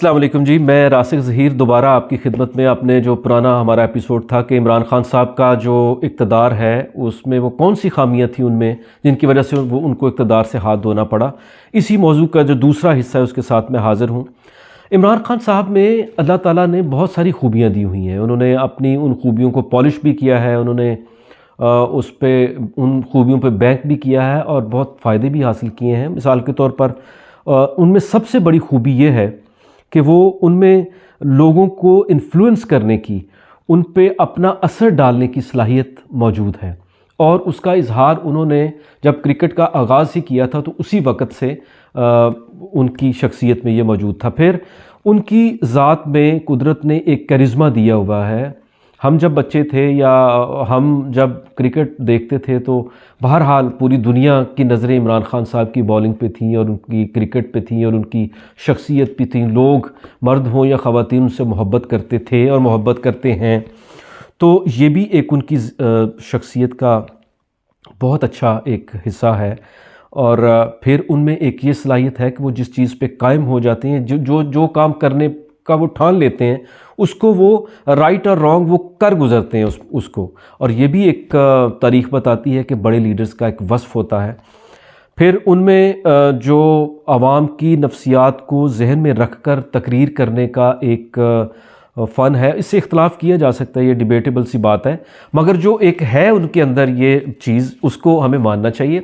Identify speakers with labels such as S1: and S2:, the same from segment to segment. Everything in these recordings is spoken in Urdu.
S1: السلام علیکم جی، میں راسخ ظہیر دوبارہ آپ کی خدمت میں اپنے جو پرانا ہمارا ایپیسوڈ تھا کہ عمران خان صاحب کا جو اقتدار ہے اس میں وہ کون سی خامیاں تھیں ان میں جن کی وجہ سے وہ ان کو اقتدار سے ہاتھ دھونا پڑا، اسی موضوع کا جو دوسرا حصہ ہے اس کے ساتھ میں حاضر ہوں۔ عمران خان صاحب میں اللہ تعالیٰ نے بہت ساری خوبیاں دی ہوئی ہیں، انہوں نے اپنی ان خوبیوں کو پالش بھی کیا ہے، انہوں نے اس پہ ان خوبیوں پہ بینک بھی کیا ہے اور بہت فائدے بھی حاصل کیے ہیں۔ مثال کے طور پر ان میں سب سے بڑی خوبی یہ ہے کہ وہ ان میں لوگوں کو انفلوئنس کرنے کی، ان پہ اپنا اثر ڈالنے کی صلاحیت موجود ہے، اور اس کا اظہار انہوں نے جب کرکٹ کا آغاز ہی کیا تھا تو اسی وقت سے ان کی شخصیت میں یہ موجود تھا۔ پھر ان کی ذات میں قدرت نے ایک کرزمہ دیا ہوا ہے۔ ہم جب بچے تھے یا ہم جب کرکٹ دیکھتے تھے تو بہرحال پوری دنیا کی نظریں عمران خان صاحب کی بولنگ پہ تھیں اور ان کی کرکٹ پہ تھیں اور ان کی شخصیت پہ تھیں۔ لوگ مرد ہوں یا خواتین ان سے محبت کرتے تھے اور محبت کرتے ہیں، تو یہ بھی ایک ان کی شخصیت کا بہت اچھا ایک حصہ ہے۔ اور پھر ان میں ایک یہ صلاحیت ہے کہ وہ جس چیز پہ قائم ہو جاتے ہیں، جو کام کرنے کا وہ ٹھان لیتے ہیں اس کو وہ رائٹ اور رانگ وہ کر گزرتے ہیں اس کو، اور یہ بھی ایک تاریخ بتاتی ہے کہ بڑے لیڈرز کا ایک وصف ہوتا ہے۔ پھر ان میں جو عوام کی نفسیات کو ذہن میں رکھ کر تقریر کرنے کا ایک فن ہے، اس سے اختلاف کیا جا سکتا ہے، یہ ڈیبیٹیبل سی بات ہے، مگر جو ایک ہے ان کے اندر یہ چیز اس کو ہمیں ماننا چاہیے۔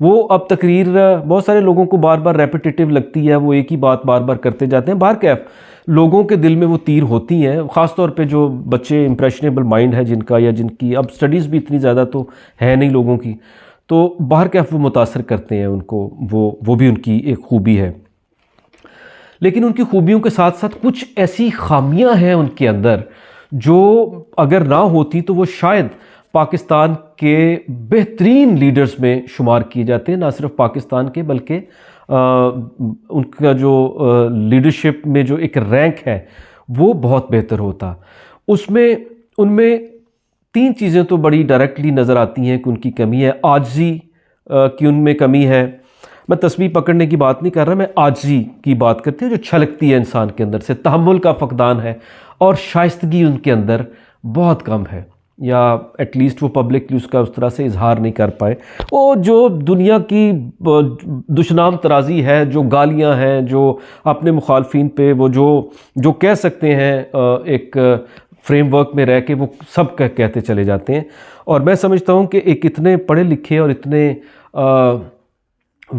S1: وہ اب تقریر بہت سارے لوگوں کو بار بار ریپیٹیٹیو لگتی ہے، وہ ایک ہی بات بار بار کرتے جاتے ہیں، بہرکیف لوگوں کے دل میں وہ تیر ہوتی ہیں، خاص طور پہ جو بچے امپریشنیبل مائنڈ ہے جن کا، یا جن کی اب سٹڈیز بھی اتنی زیادہ تو ہے نہیں لوگوں کی، تو بہرکیف وہ متاثر کرتے ہیں ان کو، وہ بھی ان کی ایک خوبی ہے۔ لیکن ان کی خوبیوں کے ساتھ ساتھ کچھ ایسی خامیاں ہیں ان کے اندر جو اگر نہ ہوتی تو وہ شاید پاکستان کے بہترین لیڈرز میں شمار کیے جاتے ہیں، نہ صرف پاکستان کے بلکہ ان کا جو لیڈرشپ میں جو ایک رینک ہے وہ بہت بہتر ہوتا۔ ان میں تین چیزیں تو بڑی ڈائریکٹلی نظر آتی ہیں کہ ان کی کمی ہے۔ عاجزی کی ان میں کمی ہے، میں تسبیح پکڑنے کی بات نہیں کر رہا، میں عاجزی کی بات کرتی ہوں جو چھلکتی ہے انسان کے اندر سے۔ تحمل کا فقدان ہے، اور شائستگی ان کے اندر بہت کم ہے، یا ایٹ لیسٹ وہ پبلکلی اس کا اس طرح سے اظہار نہیں کر پائے۔ وہ جو دنیا کی دشنام ترازی ہے، جو گالیاں ہیں، جو اپنے مخالفین پہ وہ جو کہہ سکتے ہیں ایک فریم ورک میں رہ کے وہ سب کہتے چلے جاتے ہیں، اور میں سمجھتا ہوں کہ ایک اتنے پڑھے لکھے اور اتنے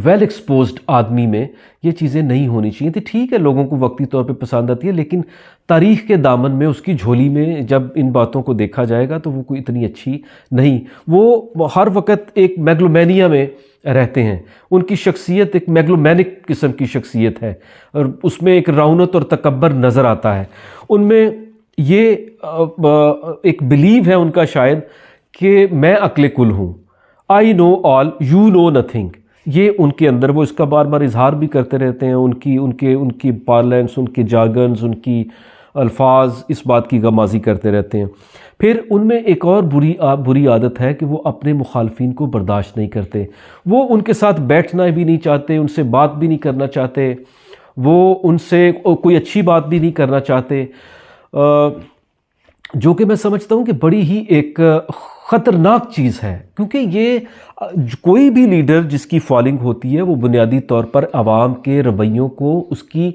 S1: ویل ایکسپوزڈ آدمی میں یہ چیزیں نہیں ہونی چاہیے تھی۔ ٹھیک ہے، لوگوں کو وقتی طور پہ پسند آتی ہے، لیکن تاریخ کے دامن میں اس کی جھولی میں جب ان باتوں کو دیکھا جائے گا تو وہ کوئی اتنی اچھی نہیں۔ وہ ہر وقت ایک میگلومینیا میں رہتے ہیں، ان کی شخصیت ایک میگلومینک قسم کی شخصیت ہے، اور اس میں ایک رونت اور تکبر نظر آتا ہے۔ ان میں یہ ایک بلیو ہے ان کا شاید کہ میں عقل کل ہوں، آئی نو آل یو نو نتھنگ، یہ ان کے اندر وہ اس کا بار بار اظہار بھی کرتے رہتے ہیں۔ ان کی پارلنس، ان کے جارگنز، ان کی الفاظ اس بات کی غمازی کرتے رہتے ہیں۔ پھر ان میں ایک اور بری عادت ہے کہ وہ اپنے مخالفین کو برداشت نہیں کرتے، وہ ان کے ساتھ بیٹھنا بھی نہیں چاہتے، ان سے بات بھی نہیں کرنا چاہتے، وہ ان سے کوئی اچھی بات بھی نہیں کرنا چاہتے، جو کہ میں سمجھتا ہوں کہ بڑی ہی ایک خطرناک چیز ہے، کیونکہ یہ کوئی بھی لیڈر جس کی فالنگ ہوتی ہے وہ بنیادی طور پر عوام کے رویوں کو، اس کی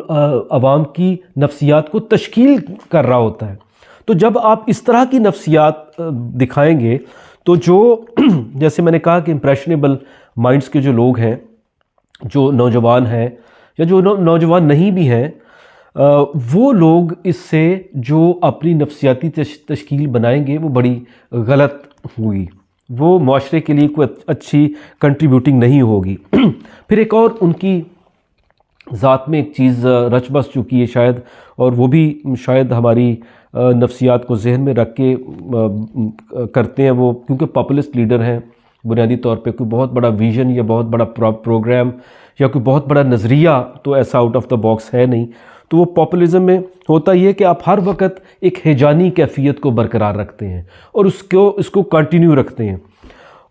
S1: عوام کی نفسیات کو تشکیل کر رہا ہوتا ہے۔ تو جب آپ اس طرح کی نفسیات دکھائیں گے تو جو جیسے میں نے کہا کہ امپریشنیبل مائنڈز کے جو لوگ ہیں، جو نوجوان ہیں یا جو نوجوان نہیں بھی ہیں، وہ لوگ اس سے جو اپنی نفسیاتی تشکیل بنائیں گے وہ بڑی غلط ہوگی، وہ معاشرے کے لیے کوئی اچھی کنٹریبیوٹنگ نہیں ہوگی۔ پھر ایک اور ان کی ذات میں ایک چیز رچ بس چکی ہے شاید، اور وہ بھی شاید ہماری نفسیات کو ذہن میں رکھ کے کرتے ہیں وہ، کیونکہ پاپولسٹ لیڈر ہیں بنیادی طور پہ، کوئی بہت بڑا ویژن یا بہت بڑا پروگرام یا کوئی بہت بڑا نظریہ تو ایسا آؤٹ آف دا باکس ہے نہیں، تو وہ پاپولزم میں ہوتا یہ ہے کہ آپ ہر وقت ایک ہیجانی کیفیت کو برقرار رکھتے ہیں اور اس کو کنٹینیو رکھتے ہیں۔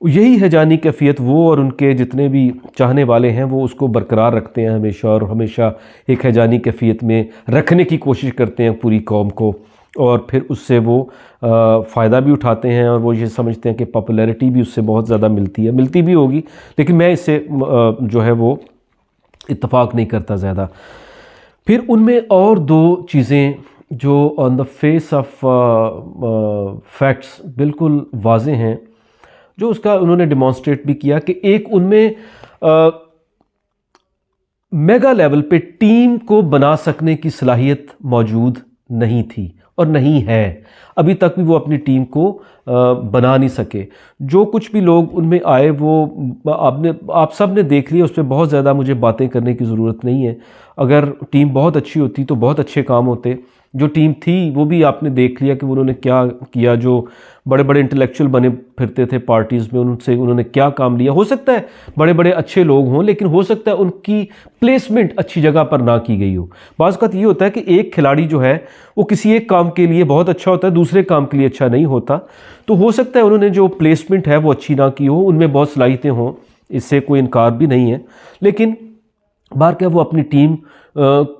S1: یہی ہیجانی کیفیت وہ اور ان کے جتنے بھی چاہنے والے ہیں وہ اس کو برقرار رکھتے ہیں ہمیشہ، اور ہمیشہ ایک ہیجانی کیفیت میں رکھنے کی کوشش کرتے ہیں پوری قوم کو، اور پھر اس سے وہ فائدہ بھی اٹھاتے ہیں، اور وہ یہ سمجھتے ہیں کہ پاپولیرٹی بھی اس سے بہت زیادہ ملتی بھی ہوگی، لیکن میں اس سے جو ہے وہ اتفاق نہیں کرتا زیادہ۔ پھر ان میں اور دو چیزیں جو آن دا فیس آف فیکٹس بالکل واضح ہیں، جو اس کا انہوں نے ڈیمانسٹریٹ بھی کیا، کہ ایک ان میں میگا لیول پہ ٹیم کو بنا سکنے کی صلاحیت موجود نہیں تھی اور نہیں ہے، ابھی تک بھی وہ اپنی ٹیم کو بنا نہیں سکے۔ جو کچھ بھی لوگ ان میں آئے وہ آپ سب نے دیکھ لیا، اس پہ بہت زیادہ مجھے باتیں کرنے کی ضرورت نہیں ہے۔ اگر ٹیم بہت اچھی ہوتی تو بہت اچھے کام ہوتے۔ جو ٹیم تھی وہ بھی آپ نے دیکھ لیا کہ انہوں نے کیا کیا، جو بڑے بڑے انٹلیکچوئل بنے پھرتے تھے پارٹیز میں، ان سے انہوں نے کیا کام لیا۔ ہو سکتا ہے بڑے بڑے اچھے لوگ ہوں، لیکن ہو سکتا ہے ان کی پلیسمنٹ اچھی جگہ پر نہ کی گئی ہو۔ بعض اوقات یہ ہوتا ہے کہ ایک کھلاڑی جو ہے وہ کسی ایک کام کے لیے بہت اچھا ہوتا ہے، دوسرے کام کے لیے اچھا نہیں ہوتا، تو ہو سکتا ہے انہوں نے جو پلیسمنٹ ہے وہ اچھی نہ کی ہو، ان میں بہت صلاحیتیں ہوں، اس سے کوئی انکار بھی نہیں ہے، لیکن بہرکیف وہ اپنی ٹیم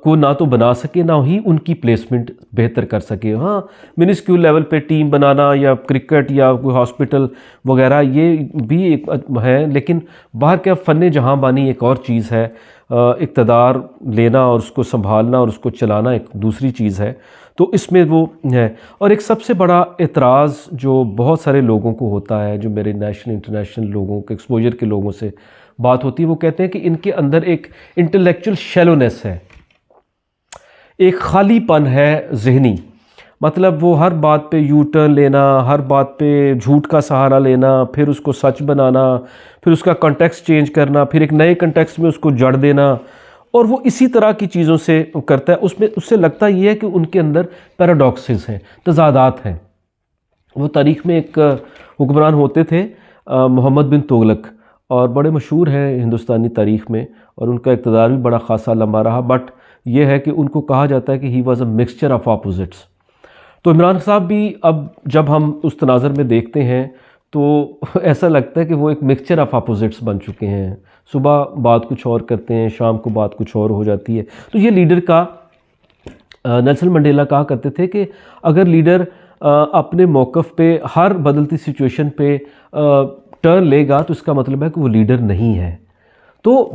S1: کو نہ تو بنا سکے، نہ ہی ان کی پلیسمنٹ بہتر کر سکے۔ ہاں، منسکیول لیول پہ ٹیم بنانا یا کرکٹ یا کوئی ہاسپٹل وغیرہ یہ بھی ایک ہے، لیکن بہرکیف فن جہاں بانی ایک اور چیز ہے، اقتدار لینا اور اس کو سنبھالنا اور اس کو چلانا ایک دوسری چیز ہے، تو اس میں وہ ہے۔ اور ایک سب سے بڑا اعتراض جو بہت سارے لوگوں کو ہوتا ہے، جو میرے نیشنل انٹرنیشنل لوگوں کے ایکسپوجر کے لوگوں سے بات ہوتی ہے، وہ کہتے ہیں کہ ان کے اندر ایک انٹلیکچوئل شیلونیس ہے، ایک خالی پن ہے ذہنی، مطلب وہ ہر بات پہ یو ٹرن لینا، ہر بات پہ جھوٹ کا سہارا لینا، پھر اس کو سچ بنانا، پھر اس کا کنٹیکسٹ چینج کرنا، پھر ایک نئے کنٹیکسٹ میں اس کو جڑ دینا، اور وہ اسی طرح کی چیزوں سے کرتا ہے۔ اس سے لگتا یہ ہے کہ ان کے اندر پیراڈاکسز ہیں، تضادات ہیں۔ وہ تاریخ میں ایک حکمران ہوتے تھے محمد بن تغلق، اور بڑے مشہور ہیں ہندوستانی تاریخ میں، اور ان کا اقتدار بھی بڑا خاصا لمبا رہا، بٹ یہ ہے کہ ان کو کہا جاتا ہے کہ he was a mixture of opposites. تو عمران صاحب بھی اب جب ہم اس تناظر میں دیکھتے ہیں تو ایسا لگتا ہے کہ وہ ایک مکسچر آف اپوزٹس بن چکے ہیں، صبح بات کچھ اور کرتے ہیں، شام کو بات کچھ اور ہو جاتی ہے۔ تو یہ لیڈر کا، نیلسن منڈیلا کہا کرتے تھے کہ اگر لیڈر اپنے موقف پہ ہر بدلتی سچویشن پہ ٹرن لے گا تو اس کا مطلب ہے کہ وہ لیڈر نہیں ہے۔ تو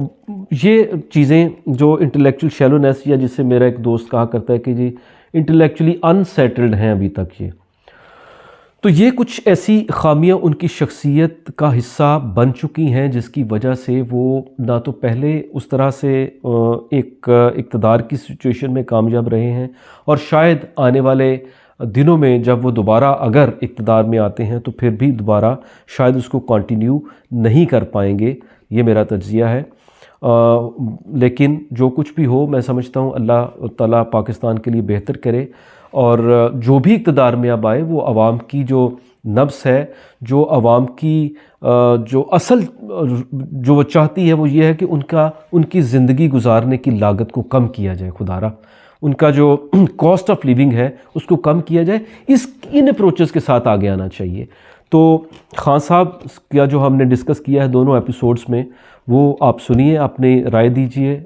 S1: یہ چیزیں جو انٹلیکچوئل شیلونیس، یا جس سے میرا ایک دوست کہا کرتا ہے کہ جی انٹلیکچولی انسیٹلڈ ہیں ابھی تک، یہ تو یہ کچھ ایسی خامیاں ان کی شخصیت کا حصہ بن چکی ہیں، جس کی وجہ سے وہ نہ تو پہلے اس طرح سے ایک اقتدار کی سچویشن میں کامیاب رہے ہیں، اور شاید آنے والے دنوں میں جب وہ دوبارہ اگر اقتدار میں آتے ہیں تو پھر بھی دوبارہ شاید اس کو کنٹینیو نہیں کر پائیں گے، یہ میرا تجزیہ ہے۔ لیکن جو کچھ بھی ہو، میں سمجھتا ہوں اللہ تعالیٰ پاکستان کے لیے بہتر کرے، اور جو بھی اقتدار میں اب آئے وہ عوام کی جو نبض ہے، جو عوام کی جو اصل جو وہ چاہتی ہے وہ یہ ہے کہ ان کی زندگی گزارنے کی لاگت کو کم کیا جائے، خدا را ان کا جو کاسٹ آف لیونگ ہے اس کو کم کیا جائے، ان اپروچز کے ساتھ آگے آنا چاہیے۔ تو خان صاحب کا جو ہم نے ڈسکس کیا ہے دونوں ایپیسوڈز میں، وہ آپ سنیے، اپنی رائے دیجئے،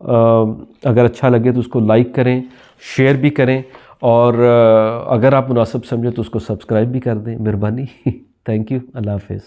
S1: اگر اچھا لگے تو اس کو لائک کریں، شیئر بھی کریں، اور اگر آپ مناسب سمجھیں تو اس کو سبسکرائب بھی کر دیں، مہربانی۔ تھینک یو، اللہ حافظ۔